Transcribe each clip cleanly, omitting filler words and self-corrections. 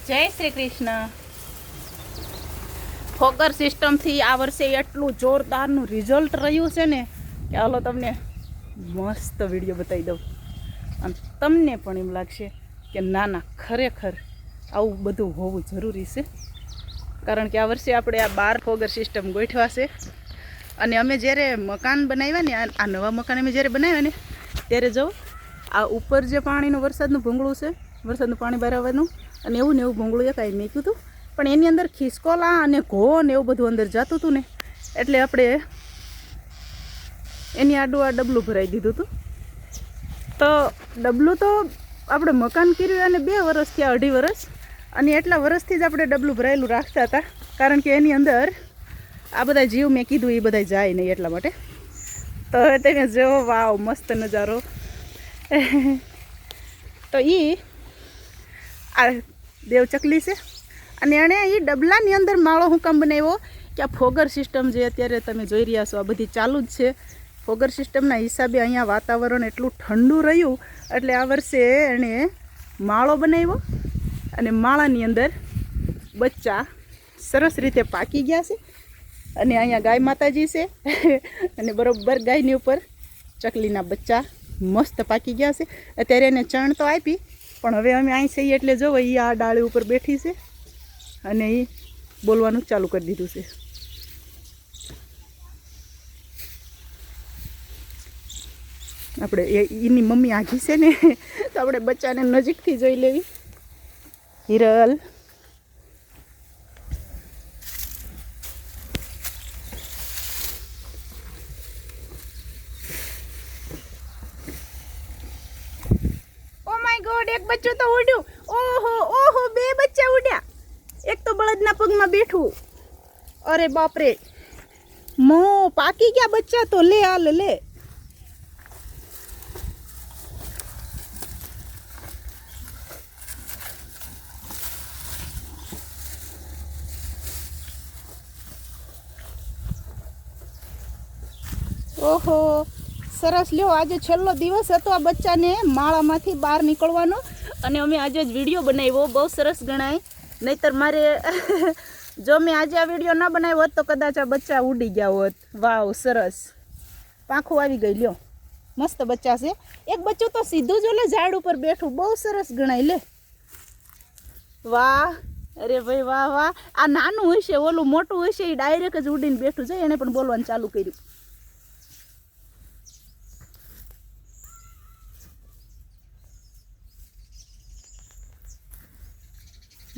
જય શ્રી કૃષ્ણ. ફોગર સિસ્ટમથી આ વર્ષે એટલું જોરદારનું રિઝલ્ટ રહ્યું છે ને કે હાલો તમને મસ્ત વિડીયો બતાવી દઉં અને તમને પણ એમ લાગશે કે ના ના ખરેખર આવું બધું હોવું જરૂરી છે. કારણ કે આ વર્ષે આપણે આ 12 ફોગર સિસ્ટમ ગોઠવા છે અને અમે જ્યારે મકાન બનાવ્યા ને આ નવા મકાન અમે જ્યારે બનાવ્યા ને ત્યારે જો આ ઉપર જે પાણીનું વરસાદનું ભૂંગળું છે, વરસાદનું પાણી બહાર આવવાનું અને એવું ને એવું ભૂંગળું એકાઈ મેક્યું હતું, પણ એની અંદર ખિસકોલા અને ઘો ને એવું બધું અંદર જતું હતું ને એટલે આપણે એની આડું આ ડબલું ભરાઈ દીધું હતું. તો ડબલું તો આપણે મકાન કર્યું અને 2 વર્ષ થયા, 2.5 વર્ષ, અને એટલા વર્ષથી જ આપણે ડબલું ભરાયેલું રાખતા હતા કારણ કે એની અંદર આ બધા જીવ મેં કીધું એ બધા જાય નહીં એટલા માટે. તો તમે જો વાવ મસ્ત નજારો. તો એ આ દેવચકલી છે અને એણે એ ડબલાની અંદર માળો હું કામ બનાવ્યો કે આ ફોગર સિસ્ટમ જે અત્યારે તમે જોઈ રહ્યા છો આ બધી ચાલુ જ છે. ફોગર સિસ્ટમના હિસાબે અહીંયા વાતાવરણ એટલું ઠંડુ રહ્યું એટલે આ વર્ષે એણે માળો બનાવ્યો અને માળાની અંદર બચ્ચા સરસ રીતે પાકી ગયા છે. અને અહીંયા ગાય માતાજી છે અને બરોબર ગાયની ઉપર ચકલીના બચ્ચા મસ્ત પાકી ગયા છે. અત્યારે એને ચણ તો આપી પણ હવે અમે અહીં છીએ એટલે જો એ આ ડાળી ઉપર બેઠી છે અને એ બોલવાનું ચાલુ કરી દીધું છે. આપણે એની મમ્મી આઘી છે ને તો આપણે બચ્ચાને નજીકથી જોઈ લેવી. હિરલ ગોડ, એક બચ્ચું તો ઉડ્યું. ઓહો ઓહો, 2 બચ્ચા ઉડ્યા. એક તો બળદના પગમાં બેઠું. અરે બાપ રે, મો પાકી ગયા બચ્ચા તો. લે હાલ લે. ઓહો સરસ. લ્યો, આજે છેલ્લો દિવસ હતો આ બચ્ચાને માળામાંથી બહાર નીકળવાનો અને અમે આજે જ વિડીયો બનાવ્યો. બહુ સરસ ગણાય. નહીતર મારે જો મેં આજે આ વિડીયો ના બનાવ્યો હોત તો કદાચ આ બચ્ચા ઉડી ગયા હોત. વાવ સરસ, પાંખું આવી ગઈ. લ્યો મસ્ત બચ્ચા છે. એક બચ્ચું તો સીધું જ ઓલે ઝાડ ઉપર બેઠું. બહુ સરસ ગણાય. લે વાહ, અરે ભાઈ વાહ વાહ. આ નાનું હશે, ઓલું મોટું હશે એ ડાયરેક્ટ જ ઉડીને બેઠું છે. એને પણ બોલવાનું ચાલુ કર્યું.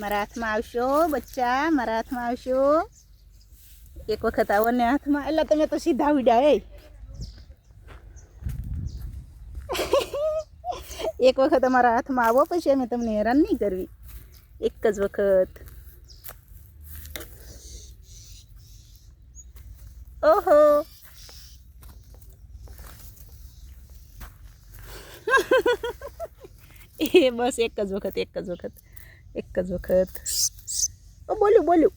મારા હાથમાં આવશો બચ્ચા, મારા હાથમાં આવશો. એક વખત આવો ને હાથમાં. એટલે તમે તો સીધા ઉડ્યા. એક વખત અમારા હાથમાં આવો પછી અમે તમને હેરાન નહીં કરવી. એક જ વખત. ઓહો એ બસ એક જ વખત, એક જ વખત, એક જ વખત. ઓ બોલ્યું બોલ્યું.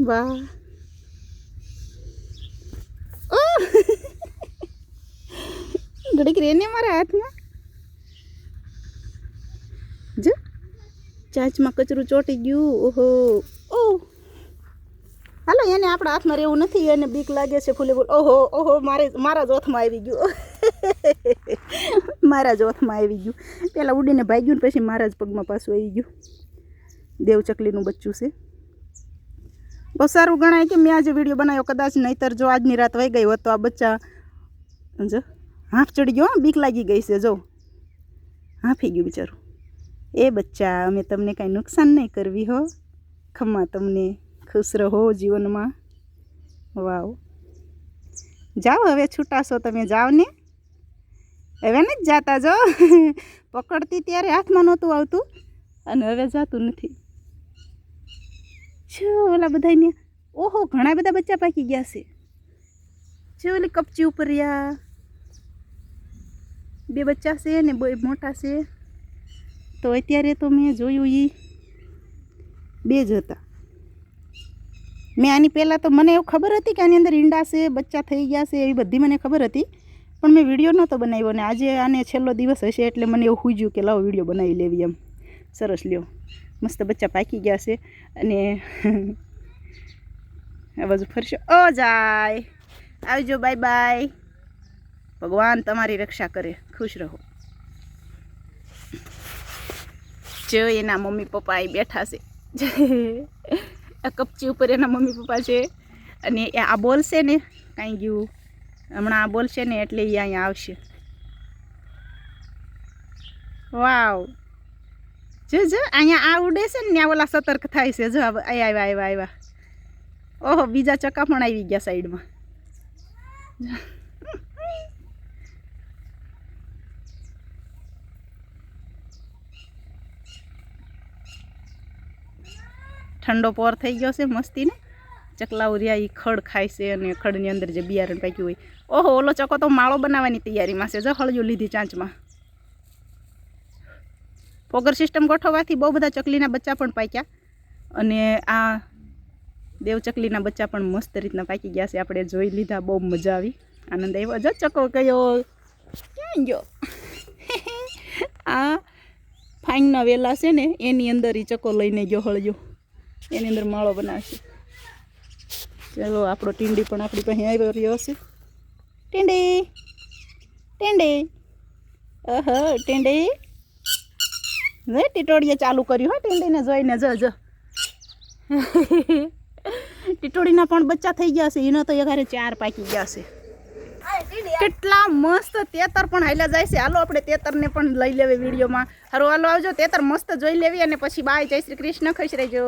વાહ. ઘડીક રેને મારા હાથમાં. જો ચાંચમાં કચરું ચોટી ગયું. ઓહો ઓહ, હાલો એને આપણા હાથમાં રહેવું નથી. એને બીક લાગે છે ફૂલે ફૂલ. ઓહો ઓહો, મારા જ હાથમાં આવી ગયું. મારા જ હાથમાં આવી ગયું. પહેલાં ઉડીને ભાગ્યું ને પછી મારા જ પગમાં પાછું આવી ગયું. દેવચકલીનું બચ્ચું છે. બહુ સારું ગણાય કે મેં આજે વિડીયો બનાવ્યો. કદાચ નહીતર જો આજની રાત વહી ગઈ હોત તો આ બચ્ચા જો હાંફ ચડી ગયો. બીક લાગી ગઈ છે. જો હાંફી ગયું બિચારું. એ બચ્ચા, અમે તમને કાંઈ નુકસાન નહીં કરવી હો. ખમ્મા તમને. ખુશ રહો જીવનમાં. વાવ. જાઓ હવે, છૂટાશો તમે. જાઓ ને હવે નથી જાતા. જો પકડતી ત્યારે હાથમાં નહોતું આવતું અને હવે જાતું નથી. છો ઓલા બધાને. ઓહો ઘણા બધા બચ્ચા પાકી ગયા છે. જો ઓલી કપચી ઉપર રહ્યા 2 બચ્ચા છે ને 2 મોટા છે. તો અત્યારે તો મેં જોયું એ 2 જ હતા. મેં આની પહેલાં તો મને એવું ખબર હતી કે આની અંદર ઈંડા છે, બચ્ચા થઈ ગયા છે, એવી બધી મને ખબર હતી. પણ મેં વિડીયો નહોતો બનાવ્યો ને આજે આને છેલ્લો દિવસ હશે એટલે મને એવું સૂઝ્યું કે લાવો વિડીયો બનાવી લેવી એમ. સરસ લ્યો, મસ્ત બચ્ચા પાકી ગયા છે. અને આ બાજુ ફરશો. ઓ જાય, આવજો, બાય બાય. ભગવાન તમારી રક્ષા કરે, ખુશ રહો. જો એના મમ્મી પપ્પા અહીં બેઠા છે. આ કપચી ઉપર એના મમ્મી પપ્પા છે. અને આ બોલશે ને કાંઈ ગયું હમણાં આ બોલશે ને એટલે એ અહીંયા આવશે. વાવ, જો અહીંયા આ ઉડે છે ને ત્યાં ઓલા સતર્ક થાય છે. જો આવ્યા. ઓહો, બીજા ચક્કા પણ આવી ગયા સાઈડમાં. ઠંડો પોર થઈ ગયો છે મસ્તીને. ચકલાઓ રહ્યા એ ખડ ખાય છે અને ખડની અંદર જે બિયારણ પાક્યું હોય. ઓહો, ઓલો ચકો તો માળો બનાવવાની તૈયારીમાં છે. જો હળિયું લીધી ચાંચમાં. ફોગર સિસ્ટમ ગોઠવવાથી બહુ બધા ચકલીના બચ્ચા પણ પાક્યા. અને આ દેવચકલીના બચ્ચા પણ મસ્ત રીતના પાકી ગયા છે. આપણે જોઈ લીધા, બહુ મજા આવી, આનંદ આવ્યો. જ ચકો કયો ક્યાં ગયો? આ ફાઈનના વેલા છે ને એની અંદર એ ચકો લઈને ગયો હળિયો. એની અંદર માળો બનાવશે. ચાલો, આપણો ટીંડી પણ આપણી પાસે આવ્યો રહ્યો હશે. ટીંડી, ઓહો ટીંડી, ટીટોડીએ ચાલુ કર્યું. હો, ટીંડીને જોઈને જો ટીટોડીના પણ બચ્ચા થઈ ગયા છે. એનો તો ઘરે 4 પાકી ગયા છે. કેટલા મસ્ત તેતર પણ હાલ્યા જાય છે. હાલો આપણે તેતરને પણ લઈ લેવી વિડીયોમાં. હાલો આવજો, તેતર મસ્ત જોઈ લેવી અને પછી બાય. જય શ્રી કૃષ્ણ, ખુશ રહેજો.